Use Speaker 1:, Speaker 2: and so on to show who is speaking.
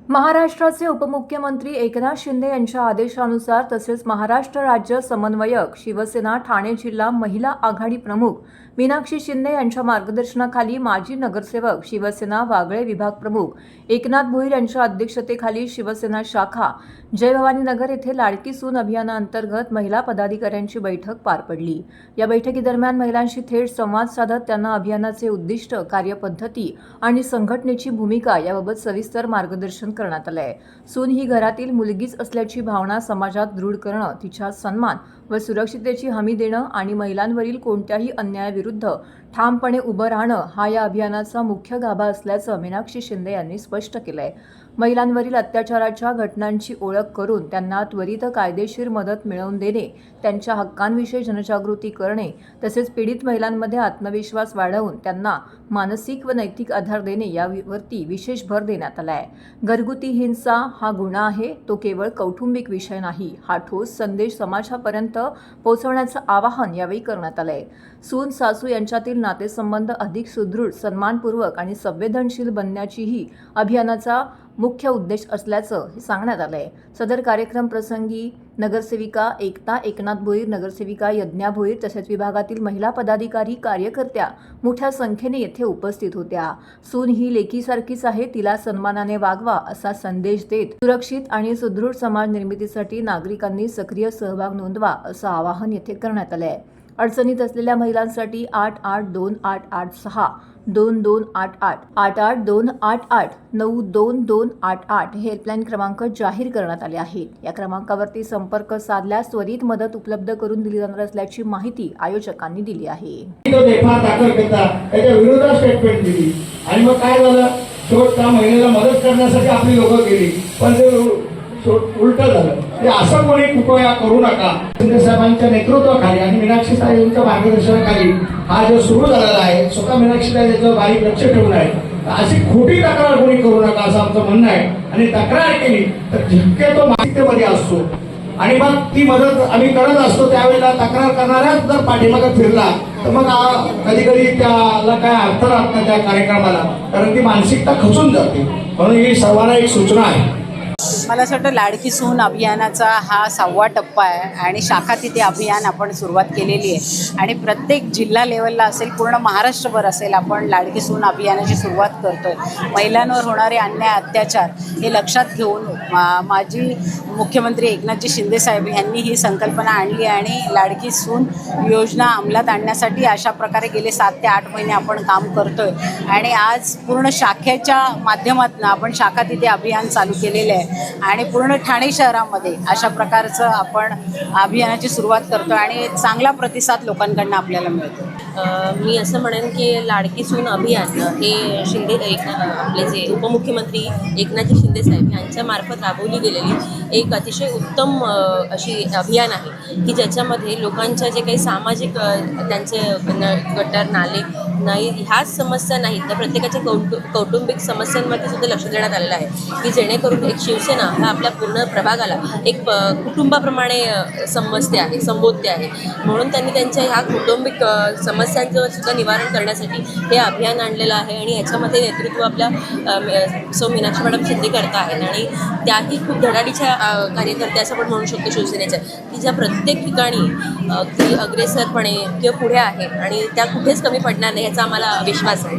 Speaker 1: महाराष्ट्राचे उपमुख्यमंत्री एकनाथ शिंदे यांच्या आदेशानुसार तसेच महाराष्ट्र राज्य समन्वयक शिवसेना ठाणे जिल्हा महिला आघाडी प्रमुख मीनाक्षी शिंदे यांच्या मार्गदर्शनाखाली माजी नगरसेवक शिवसेना वागळे विभाग प्रमुख एकनाथ भोईर यांच्या अध्यक्षतेखाली शिवसेना शाखा जय भवानी नगर येथे लाडकी सून अभियानाअंतर्गत महिला पदाधिकाऱ्यांची बैठक पार पडली। या बैठकीदरम्यान महिलांशी थेट संवाद साधत त्यांना अभियानाचे उद्दिष्ट, कार्यपद्धती आणि संघटनेची भूमिका याबाबत सविस्तर मार्गदर्शन करण्यात आले। सून ही घरातील मुलगीच असल्याची भावना समाजात दृढ करणं, तिच्या सन्मान व सुरक्षिततेची हमी देणं आणि महिलांवरील कोणत्याही अन्यायाविरुद्ध ठामपणे उभं राहणं हा या अभियानाचा मुख्य गाभा असल्याचं मीनाक्षी शिंदे यांनी स्पष्ट केलंय। महिलांवरील अत्याचाराच्या घटनांची ओळख करून त्यांना त्वरित कायदेशीर मदत मिळवून देणे, त्यांच्या हक्कांविषयी जनजागृती करणे तसेच पीडित महिलांमध्ये आत्मविश्वास वाढवून त्यांना मानसिक व नैतिक आधार देणे यावरती विशेष भर देण्यात आला आहे। घरगुती हिंसा हा गुन्हा आहे, तो केवळ कौटुंबिक विषय नाही, हा ठोस संदेश समाजापर्यंत पोहोचवण्याचं आवाहन यावेळी करण्यात आलंय। सून सासू यांच्यातील नातेसंबंध अधिक सुदृढ, सन्मानपूर्वक आणि संवेदनशील बनण्याचीही अभियानाचा मुख्य उद्देश असल्याचं सांगण्यात आलंय। सदर कार्यक्रम प्रसंगी नगरसेविका एकता एकनाथ भोईर, नगरसेविका यज्ञा भोईर तसेच विभागातील महिला पदाधिकारी, कार्यकर्त्या मोठ्या संख्येने येथे उपस्थित होत्या। सून ही लेकीसारखीच आहे, तिला सन्मानाने वागवा असा संदेश देत सुरक्षित आणि सुदृढ समाज निर्मितीसाठी नागरिकांनी सक्रिय सहभाग नोंदवा असं आवाहन येथे करण्यात आलंय। अडचणीत असलेल्या महिलांसाठी 882886 2288 88288 92288 हे हेल्पलाईन क्रमांक जाहीर करण्यात आले आहेत। या क्रमांकावरती संपर्क साधल्यास त्वरित मदत उपलब्ध करून दिली जाणार असल्याची माहिती आयोजकांनी दिली आहे।
Speaker 2: विरोधात स्टेटमेंट दिली आणि मग काय झालं, त्या महिलेला मदत करण्यासाठी आपली लोकं गेली, पण ते उलट झालं। ते असं कोणी कृपया करू नका। शिंदे साहेबांच्या नेतृत्वाखाली आणि मीनाक्षी साहेबांच्या मार्गदर्शनाखाली हा जो सुरू झालेला आहे, स्वतः मीनाक्षी साहेब याच्यावर बारीक लक्ष ठेवून आहे। अशी खोटी तक्रार कोणी करू नका असं आमचं म्हणणं आहे। आणि तक्रार केली तर शक्यतो माहितीमध्ये असतो आणि मग ती मदत आम्ही करत असतो। त्यावेळेला तक्रार करणाऱ्याच जर पाठीमागे फिरला तर मग कधी कधी त्याला काय अर्थ राहत नाही त्या कार्यक्रमाला, कारण ती मानसिकता खचून जाते। म्हणून ही सर्वांना एक सूचना आहे।
Speaker 3: मला असं वाटतं लाडकी सून अभियानाचा हा 6वा टप्पा आहे आणि शाखा तिथे अभियान आपण सुरुवात केलेली आहे आणि प्रत्येक जिल्हा लेवलला असेल, पूर्ण महाराष्ट्रभर असेल, आपण लाडकी सून अभियानाची सुरुवात करतोय। महिलांवर होणारे अन्याय, अत्याचार हे लक्षात घेऊन माजी मुख्यमंत्री एकनाथजी शिंदे साहेब यांनी ही संकल्पना आणली आणि लाडकी सून योजना अंमलात आणण्यासाठी अशा प्रकारे गेले 7 ते 8 महिने आपण काम करतोय आणि आज पूर्ण शाखेच्या माध्यमातून आपण शाखा तिथे अभियान चालू केलेले आहे आणि पूर्ण ठाणे शहरामध्ये अशा प्रकारचं आपण अभियानाची सुरुवात करतो आणि चांगला प्रतिसाद लोकांकडून आपल्याला मिळतो।
Speaker 4: मी असं म्हणेन की लाडकी सून अभियान हे आपले जे उपमुख्यमंत्री एकनाथजी शिंदे साहेब यांच्यामार्फत राबवली गेलेली एक अतिशय उत्तम अशी अभियान आहे की ज्याच्यामध्ये लोकांच्या जे काही सामाजिक त्यांचे गटर नाले नाही ह्याच समस्या नाहीत तर प्रत्येकाच्या कौटुंबिक समस्यांवरती सुद्धा लक्ष देण्यात आलेलं आहे की जेणेकरून एक शिवसेना हा आपल्या पूर्ण प्रभागाला एक कुटुंबाप्रमाणे संबोधते आहे। म्हणून त्यांनी त्यांच्या ह्या कौटुंबिक समस्यांचं सुद्धा निवारण करण्यासाठी हे अभियान आणलेलं आहे आणि याच्यामध्ये नेतृत्व आपल्या सौ मीनाक्षी मॅडम शिंदे करता आहेत आणि त्याही खूप धडाडीच्या कार्यकर्त्या असं आपण म्हणू शकतो शिवसेनेच्या, की ज्या प्रत्येक ठिकाणी ती अग्रेसरपणे किंवा पुढे आहे आणि त्या कुठेच कमी पडणार नाही याचा आम्हाला विश्वास आहे।